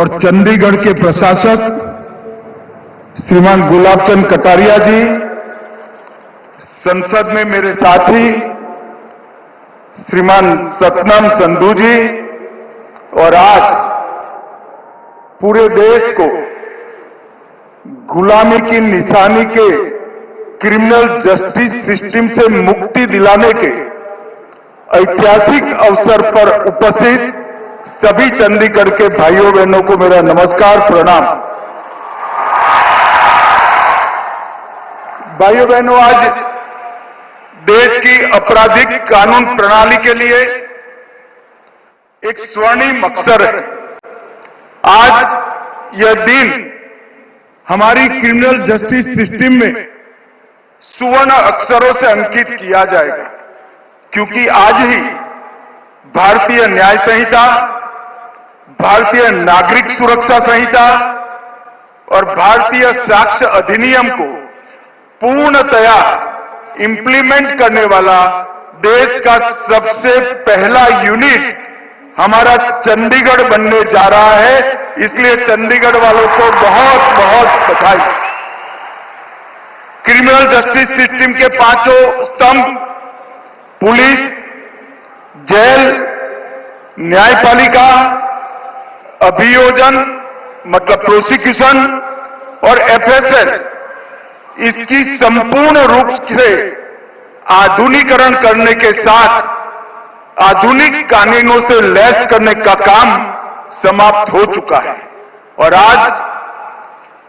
और चंडीगढ़ के प्रशासक श्रीमान गुलाब चंद कटारिया जी, संसद में मेरे साथी श्रीमान सतनाम संधू जी, और आज पूरे देश को गुलामी की निशानी के क्रिमिनल जस्टिस सिस्टम से मुक्ति दिलाने के ऐतिहासिक अवसर पर उपस्थित सभी चंडीगढ़ के भाइयों बहनों को मेरा नमस्कार, प्रणाम। भाइयों बहनों, आज देश की आपराधिक कानून प्रणाली के लिए एक स्वर्णिम अवसर है। आज यह दिन हमारी क्रिमिनल जस्टिस सिस्टम में सुवर्ण अक्षरों से अंकित किया जाएगा, क्योंकि आज ही भारतीय न्याय संहिता, भारतीय नागरिक सुरक्षा संहिता और भारतीय साक्ष्य अधिनियम को पूर्णतया इंप्लीमेंट करने वाला देश का सबसे पहला यूनिट हमारा चंडीगढ़ बनने जा रहा है। इसलिए चंडीगढ़ वालों को बहुत बहुत बधाई। क्रिमिनल जस्टिस सिस्टम के पांचों स्तंभ पुलिस, जेल, न्यायपालिका, अभियोजन मतलब प्रोसिक्यूशन और एफएसएल, इसकी संपूर्ण रूप से आधुनिकीकरण करने के साथ आधुनिक कानूनों से लैस करने का काम समाप्त हो चुका है। और आज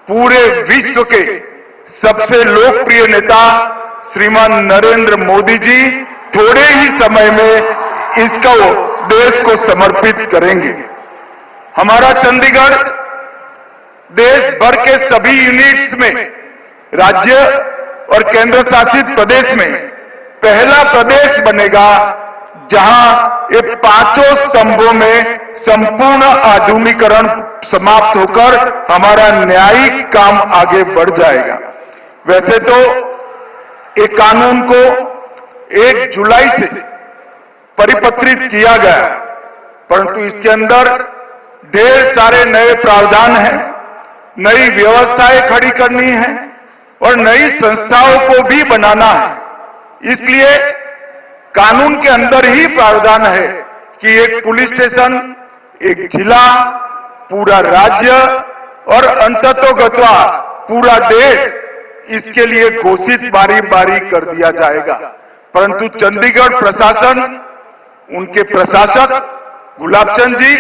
पूरे विश्व के सबसे लोकप्रिय नेता श्रीमान नरेंद्र मोदी जी थोड़े ही समय में इसको देश को समर्पित करेंगे। हमारा चंडीगढ़ देश भर के सभी यूनिट्स में राज्य और केंद्र शासित प्रदेश में पहला प्रदेश बनेगा जहां ये पांचों स्तंभों में संपूर्ण आधुनिकीकरण समाप्त होकर हमारा न्यायिक काम आगे बढ़ जाएगा। वैसे तो ये कानून को 1 जुलाई से परिपत्रित किया गया, परंतु इसके अंदर ढेर सारे नए प्रावधान हैं, नई व्यवस्थाएं खड़ी करनी है और नई संस्थाओं को भी बनाना है। इसलिए कानून के अंदर ही प्रावधान है कि एक पुलिस स्टेशन, एक जिला, पूरा राज्य और अंततोगत्वा पूरा देश इसके लिए घोषित बारी बारी कर दिया जाएगा। परंतु चंडीगढ़ प्रशासन, उनके प्रशासक गुलाब चंद जी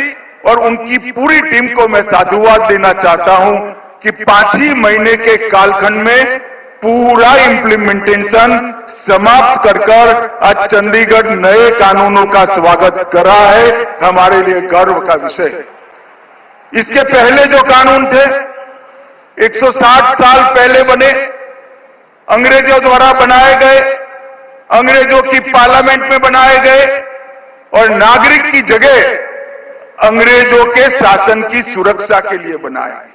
और उनकी पूरी टीम को मैं साधुवाद देना चाहता हूं कि 5 ही महीने के कालखंड में पूरा इंप्लीमेंटेशन समाप्त कर आज चंडीगढ़ नए कानूनों का स्वागत कर रहा है। हमारे लिए गर्व का विषय है। इसके पहले जो कानून थे 160 साल पहले बने, अंग्रेजों द्वारा बनाए गए, अंग्रेजों की पार्लियामेंट में बनाए गए और नागरिक की जगह अंग्रेजों के शासन की सुरक्षा के लिए बनाया है।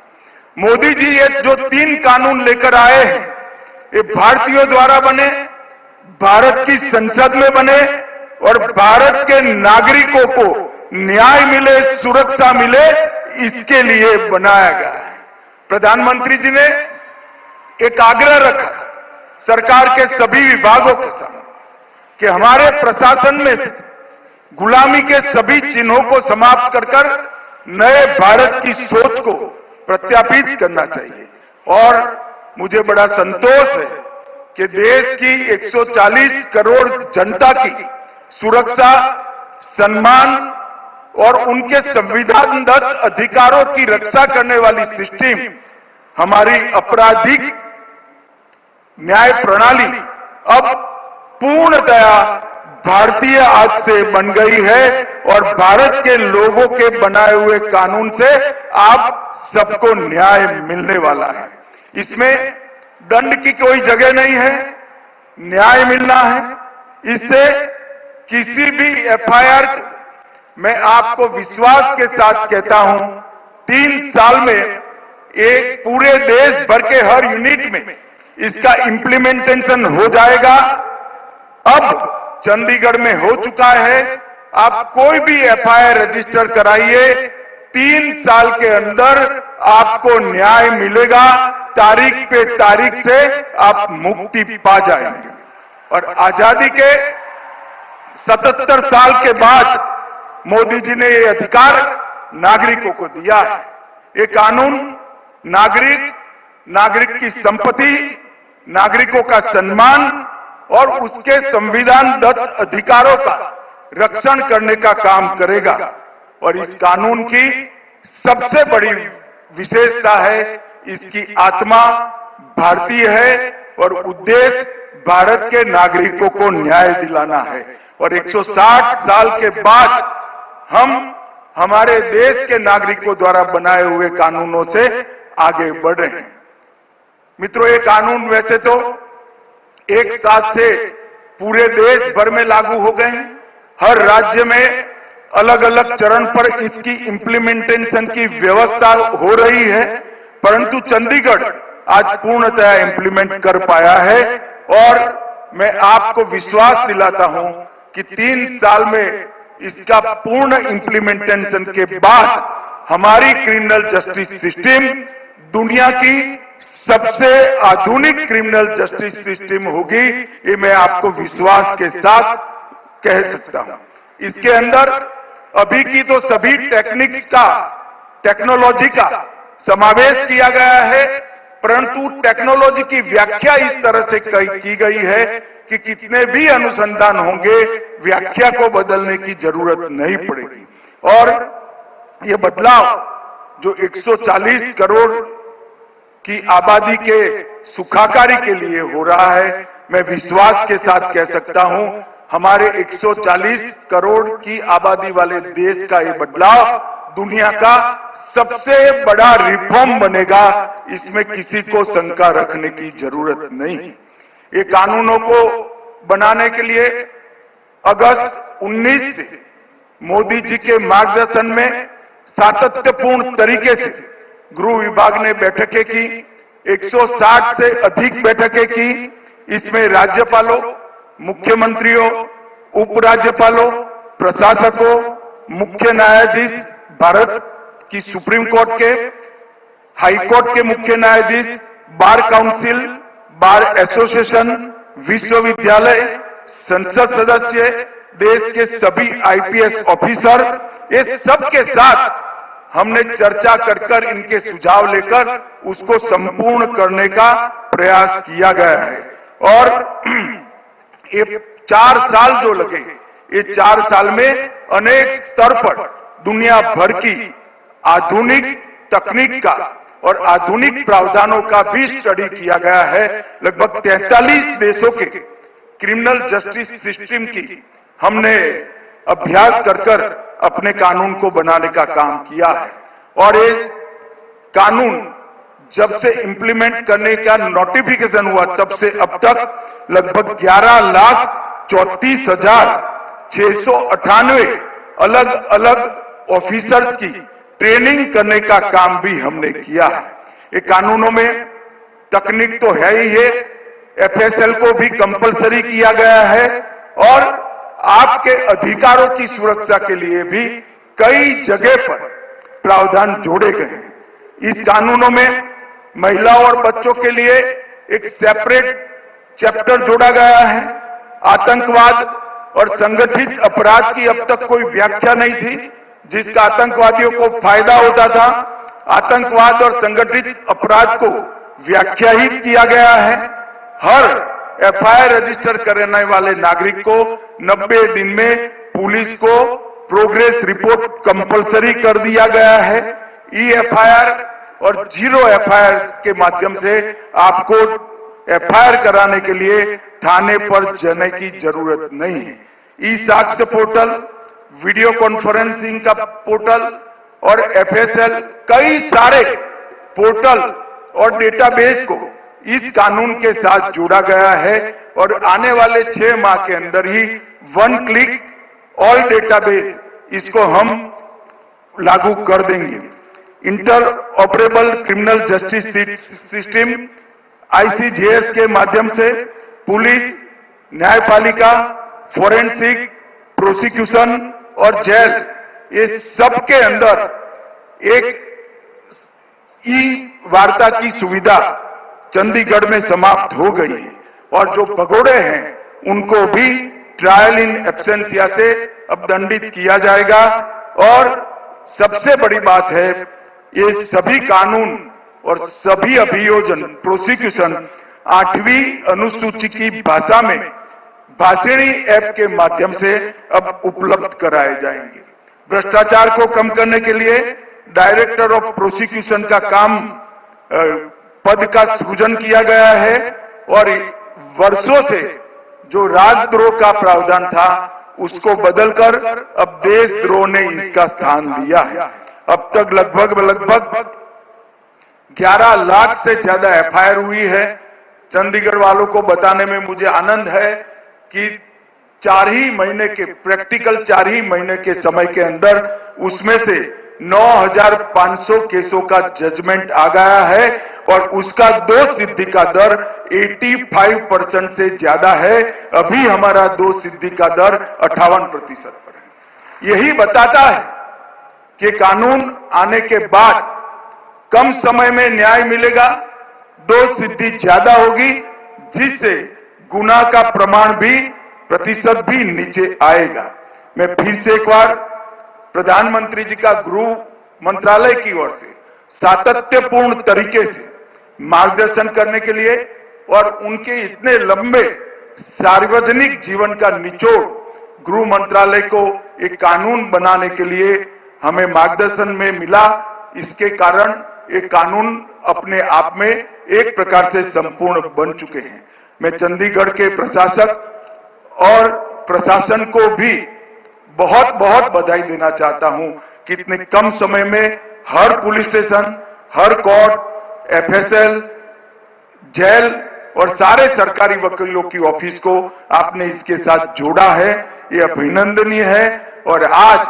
मोदी जी ये जो 3 कानून लेकर आए हैं, ये भारतीयों द्वारा बने, भारत की संसद में बने और भारत के नागरिकों को न्याय मिले, सुरक्षा मिले, इसके लिए बनाया गया है। प्रधानमंत्री जी ने एक आग्रह रखा सरकार के सभी विभागों के सामने कि हमारे प्रशासन में गुलामी के सभी चिन्हों को समाप्त कर नए भारत की सोच को प्रत्यापित करना चाहिए। और मुझे बड़ा संतोष है कि देश की 140 करोड़ जनता की सुरक्षा, सम्मान और उनके संविधानदत्त अधिकारों की रक्षा करने वाली सिस्टम हमारी आपराधिक न्याय प्रणाली अब पूर्णतया भारतीय आज से बन गई है और भारत के लोगों के बनाए हुए कानून से आप सबको न्याय मिलने वाला है। इसमें दंड की कोई जगह नहीं है, न्याय मिलना है। इससे किसी भी एफआईआर, मैं आपको विश्वास के साथ कहता हूं, 3 साल में एक पूरे देश भर के हर यूनिट में इसका इंप्लीमेंटेशन हो जाएगा। अब चंडीगढ़ में हो चुका है। आप कोई भी एफआईआर रजिस्टर कराइए, 3 साल के अंदर आपको न्याय मिलेगा, तारीख पे तारीख से आप मुक्ति पा जाएंगे। और आजादी के 77 साल के बाद मोदी जी ने ये अधिकार नागरिकों को दिया है। ये कानून नागरिक की संपत्ति, नागरिकों का सम्मान और उसके संविधानदत्त अधिकारों का रक्षण करने का काम करेगा। और इस कानून की सबसे बड़ी विशेषता है, इसकी आत्मा भारतीय है और उद्देश्य भारत के नागरिकों को न्याय दिलाना है। और 160 साल के बाद हम हमारे देश के नागरिकों द्वारा बनाए हुए कानूनों से आगे बढ़ रहे हैं। मित्रों, ये कानून वैसे तो एक साथ से पूरे देश भर में लागू हो गए हैं। हर राज्य में अलग अलग चरण पर इसकी इम्प्लीमेंटेशन की व्यवस्था हो रही है, परंतु चंडीगढ़ आज पूर्णतः इम्प्लीमेंट कर पाया है। और मैं आपको विश्वास दिलाता हूं कि 3 साल में इसका पूर्ण इम्प्लीमेंटेशन के बाद हमारी क्रिमिनल जस्टिस सिस्टम दुनिया की सबसे आधुनिक क्रिमिनल जस्टिस सिस्टम होगी, ये मैं आपको विश्वास के साथ कह सकता हूं। इसके अंदर अभी की तो सभी टेक्नोलॉजी का समावेश किया गया है, परंतु टेक्नोलॉजी की व्याख्या इस तरह से की गई है कि कितने भी अनुसंधान होंगे, व्याख्या को बदलने की जरूरत नहीं पड़ेगी। और ये बदलाव जो 140 करोड़ की आबादी के सुखाकारी के लिए हो रहा है, मैं विश्वास के साथ कह सकता हूं, हमारे 140 करोड़ की आबादी वाले देश का ये बदलाव दुनिया का सबसे बड़ा रिफॉर्म बनेगा, इसमें किसी को शंका रखने की जरूरत नहीं। ये कानूनों को बनाने के लिए अगस्त 19 से मोदी जी के मार्गदर्शन में सातत्यपूर्ण तरीके से गृह विभाग ने बैठकें की, 160 से अधिक बैठकें की। इसमें राज्यपालों, मुख्यमंत्रियों, उपराज्यपालों, प्रशासकों, मुख्य न्यायाधीश, भारत की सुप्रीम कोर्ट के, हाई कोर्ट के मुख्य न्यायाधीश, बार काउंसिल, बार एसोसिएशन, विश्वविद्यालय, संसद सदस्य, देश के सभी आईपीएस ऑफिसर, ये सब के साथ हमने चर्चा कर इनके सुझाव लेकर उसको संपूर्ण करने का प्रयास किया गया है। और ये 4 साल जो लगे, ये 4 साल में अनेक स्तर पर दुनिया भर की आधुनिक तकनीक का और आधुनिक प्रावधानों का भी स्टडी किया गया है। लगभग 43 देशों के क्रिमिनल जस्टिस सिस्टम की हमने अभ्यास कर अपने कानून को बनाने का काम किया है। और ये कानून जब से इंप्लीमेंट करने का नोटिफिकेशन हुआ, तब से अब तक लगभग 11,34,698 अलग अलग ऑफिसर्स की ट्रेनिंग करने का काम भी हमने किया है। ये कानूनों में तकनीक तो है ही है, एफएसएल को भी कंपलसरी किया गया है और आपके अधिकारों की सुरक्षा के लिए भी कई जगह पर प्रावधान जोड़े गए हैं। इस कानूनों में महिलाओं और बच्चों के लिए एक सेपरेट चैप्टर जोड़ा गया है। आतंकवाद और संगठित अपराध की अब तक कोई व्याख्या नहीं थी, जिसका आतंकवादियों को फायदा होता था। आतंकवाद और संगठित अपराध को व्याख्याहित किया गया है। हर एफआईआर रजिस्टर करने वाले नागरिक को 90 दिन में पुलिस को प्रोग्रेस रिपोर्ट कंपलसरी कर दिया गया है। ईएफआईआर और जीरो एफआईआर के माध्यम से आपको एफआईआर कराने के लिए थाने पर जाने की जरूरत नहीं है। ई साक्ष्य पोर्टल, वीडियो कॉन्फ्रेंसिंग का पोर्टल और एफएसएल, कई सारे पोर्टल और डेटाबेस को इस कानून के साथ जोड़ा गया है। और आने वाले 6 माह के अंदर ही 1 क्लिक ऑल डेटाबेस इसको हम लागू कर देंगे। Inter operable criminal justice system ICJS के माध्यम से पुलिस, न्यायपालिका, फोरेंसिक, प्रोसिक्यूशन और जेल, ये सब के अंदर एक ई वार्ता की सुविधा चंडीगढ़ में समाप्त हो गई है और जो भगोड़े हैं उनको भी ट्रायल इन एब्सेंसिया से अब दंडित किया जाएगा। और सबसे बड़ी बात है, ये सभी कानून और सभी अभियोजन प्रोसिक्यूशन 8वीं अनुसूची की भाषा में भाषिणी ऐप के माध्यम से अब उपलब्ध कराए जाएंगे। भ्रष्टाचार को कम करने के लिए डायरेक्टर ऑफ प्रोसिक्यूशन का काम पद का सृजन किया गया है और वर्षों से जो राजद्रोह का प्रावधान था उसको बदलकर अब देशद्रोह ने इसका स्थान लिया है। अब तक लगभग 11 लाख से ज्यादा एफआईआर हुई है। चंडीगढ़ वालों को बताने में मुझे आनंद है कि 4 ही महीने के प्रैक्टिकल 4 ही महीने के समय के अंदर उसमें से 9,500 केसों का जजमेंट आ गया है और उसका दोष सिद्धि का दर 85% से ज्यादा है। अभी हमारा दोष सिद्धि का दर 58% पर है। यही बताता है कि कानून आने के बाद कम समय में न्याय मिलेगा, दोष सिद्धि ज्यादा होगी, जिससे गुनाह का प्रमाण भी प्रतिशत भी नीचे आएगा। मैं फिर से एक बार प्रधानमंत्री जी का गृह मंत्रालय की ओर से सातत्यपूर्ण तरीके से मार्गदर्शन करने के लिए और उनके इतने लंबे सार्वजनिक जीवन का निचोड़ गृह मंत्रालय को एक कानून बनाने के लिए हमें मार्गदर्शन में मिला। इसके कारण एक कानून अपने आप में एक प्रकार से संपूर्ण बन चुके हैं। मैं चंडीगढ़ के प्रशासक और प्रशासन को भी बहुत बहुत बधाई देना चाहता हूं कि इतने कम समय में हर पुलिस स्टेशन, हर कोर्ट, एफएसएल, जेल और सारे सरकारी वकीलों की ऑफिस को आपने इसके साथ जोड़ा है। ये अभिनंदनीय है और आज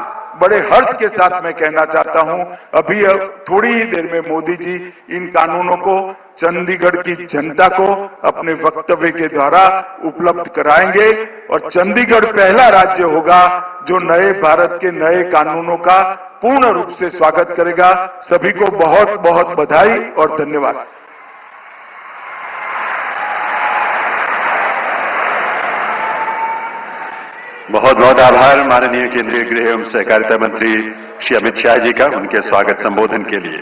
बड़े हर्ष के साथ मैं कहना चाहता हूं, अभी थोड़ी ही देर में मोदी जी इन कानूनों को चंडीगढ़ की जनता को अपने वक्तव्य के द्वारा उपलब्ध कराएंगे और चंडीगढ़ पहला राज्य होगा जो नए भारत के नए कानूनों का पूर्ण रूप से स्वागत करेगा। सभी को बहुत बहुत बधाई और धन्यवाद। बहुत बहुत आभार माननीय केंद्रीय गृह एवं सहकारिता मंत्री श्री अमित शाह जी का उनके स्वागत संबोधन के लिए।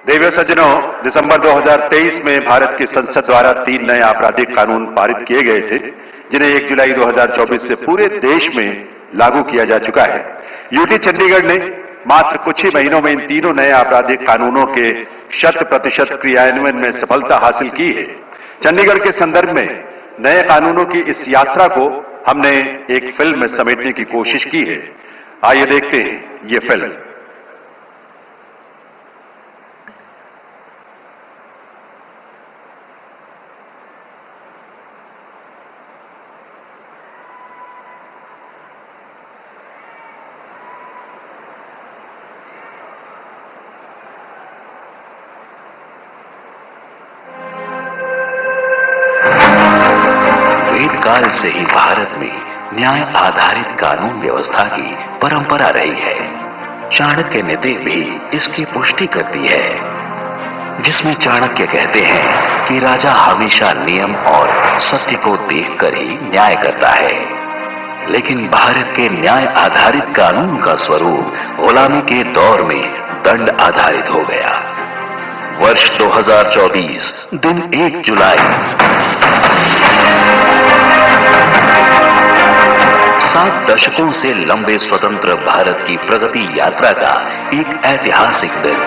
देवियों सज्जनों, दिसंबर 2023 में भारत की संसद द्वारा 3 नए आपराधिक कानून पारित किए गए थे, जिन्हें 1 जुलाई 2024 से पूरे देश में लागू किया जा चुका है। यूटी चंडीगढ़ ने मात्र कुछ ही महीनों में इन तीनों नए आपराधिक कानूनों के 100% क्रियान्वयन में सफलता हासिल की है। चंडीगढ़ के संदर्भ में नए कानूनों की इस यात्रा को हमने एक फिल्म में समेटने की कोशिश की है। आइए देखते हैं ये फिल्म। काल से ही भारत में न्याय आधारित कानून व्यवस्था की परंपरा रही है। चाणक्य नीति भी इसकी पुष्टि करती है, जिसमें चाणक्य कहते हैं कि राजा हमेशा नियम और सत्य को देखकर ही न्याय करता है। लेकिन भारत के न्याय आधारित कानून का स्वरूप गुलामी के दौर में दंड आधारित हो गया। वर्ष 2024 दिन 1 जुलाई 7 दशकों से लंबे स्वतंत्र भारत की प्रगति यात्रा का एक ऐतिहासिक दिन,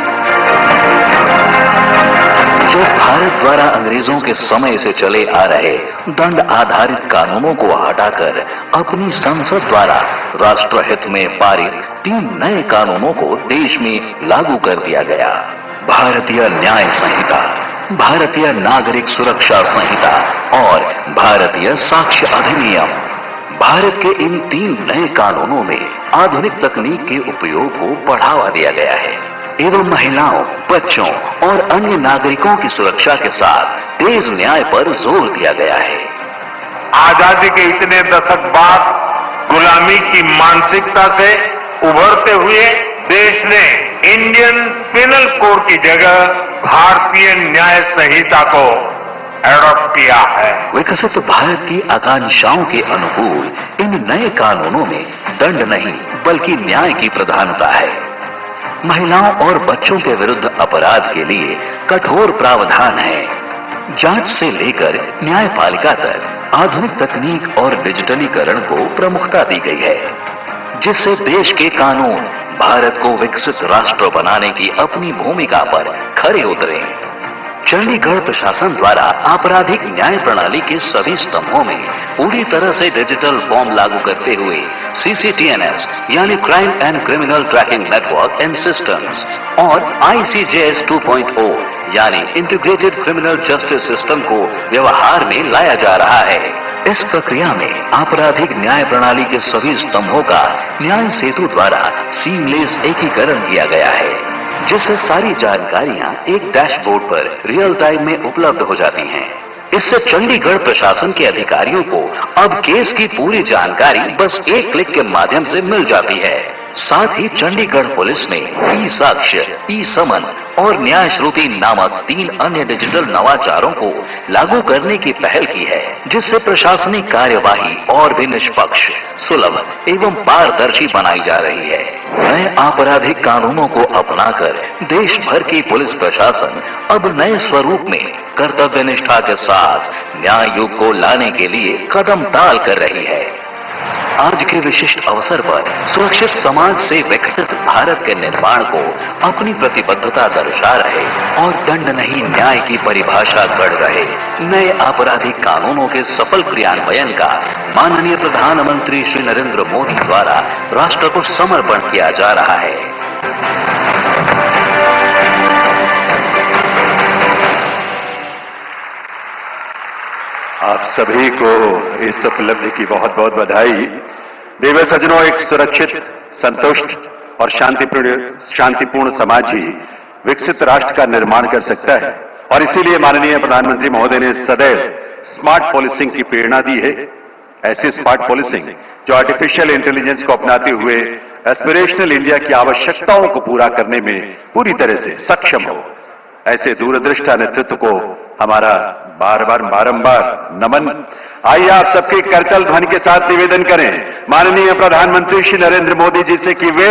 जो भारत द्वारा अंग्रेजों के समय से चले आ रहे दंड आधारित कानूनों को हटाकर अपनी संसद द्वारा राष्ट्रहित में पारित 3 नए कानूनों को देश में लागू कर दिया गया। भारतीय न्याय संहिता, भारतीय नागरिक सुरक्षा संहिता और भारतीय साक्ष्य अधिनियम। भारत के इन 3 नए कानूनों में आधुनिक तकनीक के उपयोग को बढ़ावा दिया गया है एवं महिलाओं, बच्चों और अन्य नागरिकों की सुरक्षा के साथ तेज न्याय पर जोर दिया गया है। आजादी के इतने दशक बाद गुलामी की मानसिकता से उभरते हुए देश ने इंडियन पिनल कोड की जगह भारतीय न्याय संहिता को एडॉप्ट किया है। विकसित भारत की आकांक्षाओं के अनुकूल इन नए कानूनों में दंड नहीं बल्कि न्याय की प्रधानता है। महिलाओं और बच्चों के विरुद्ध अपराध के लिए कठोर प्रावधान है। जांच से लेकर न्यायपालिका तक आधुनिक तकनीक और डिजिटलीकरण को प्रमुखता दी गई है, जिससे देश के कानून भारत को विकसित राष्ट्र बनाने की अपनी भूमिका पर खरे उतरे। चंडीगढ़ प्रशासन द्वारा आपराधिक न्याय प्रणाली के सभी स्तंभों में पूरी तरह से डिजिटल फॉर्म लागू करते हुए CCTNS यानी crime and criminal tracking network and systems और ICJS 2.0 यानी इंटीग्रेटेड क्रिमिनल जस्टिस सिस्टम को व्यवहार में लाया जा रहा है। इस प्रक्रिया में आपराधिक न्याय प्रणाली के सभी स्तंभों का न्याय सेतु द्वारा सीमलेस एकीकरण किया गया है, जिससे सारी जानकारियां एक डैशबोर्ड पर रियल टाइम में उपलब्ध हो जाती हैं। इससे चंडीगढ़ प्रशासन के अधिकारियों को अब केस की पूरी जानकारी बस एक क्लिक के माध्यम से मिल जाती है। साथ ही चंडीगढ़ पुलिस ने ई-साक्ष्य, ई-समन और न्याय श्रुति नामक 3 अन्य डिजिटल नवाचारों को लागू करने की पहल की है, जिससे प्रशासनिक कार्यवाही और भी निष्पक्ष, सुलभ एवं पारदर्शी बनाई जा रही है। नए आपराधिक कानूनों को अपनाकर देश भर की पुलिस प्रशासन अब नए स्वरूप में कर्तव्य निष्ठा के साथ न्याय युग को लाने के लिए कदम ताल कर रही है। आज के विशिष्ट अवसर पर सुरक्षित समाज से विकसित भारत के निर्माण को अपनी प्रतिबद्धता दर्शा रहे और दंड नहीं न्याय की परिभाषा गढ़ रहे नए आपराधिक कानूनों के सफल क्रियान्वयन का माननीय प्रधानमंत्री श्री नरेंद्र मोदी द्वारा राष्ट्र को समर्पण किया जा रहा है। आप सभी को इस उपलब्धि की बहुत बहुत बधाई। देव सज्जनों, एक सुरक्षित, संतुष्ट और शांतिपूर्ण समाज ही विकसित राष्ट्र का निर्माण कर सकता है और इसीलिए माननीय प्रधानमंत्री महोदय ने सदैव स्मार्ट पॉलिसिंग की प्रेरणा दी है। ऐसी स्मार्ट पॉलिसिंग जो आर्टिफिशियल इंटेलिजेंस को अपनाते हुए एस्पिरेशनल इंडिया की आवश्यकताओं को पूरा करने में पूरी तरह से सक्षम हो। ऐसे दूरदृष्टा नेतृत्व को हमारा बारंबार नमन। आइए आप सबके करतल ध्वनि के साथ निवेदन करें माननीय प्रधानमंत्री श्री नरेंद्र मोदी जी से कि वे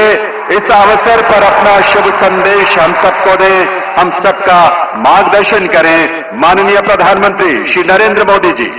इस अवसर पर अपना शुभ संदेश हम सबको दें, हम सबका मार्गदर्शन करें। माननीय प्रधानमंत्री श्री नरेंद्र मोदी जी।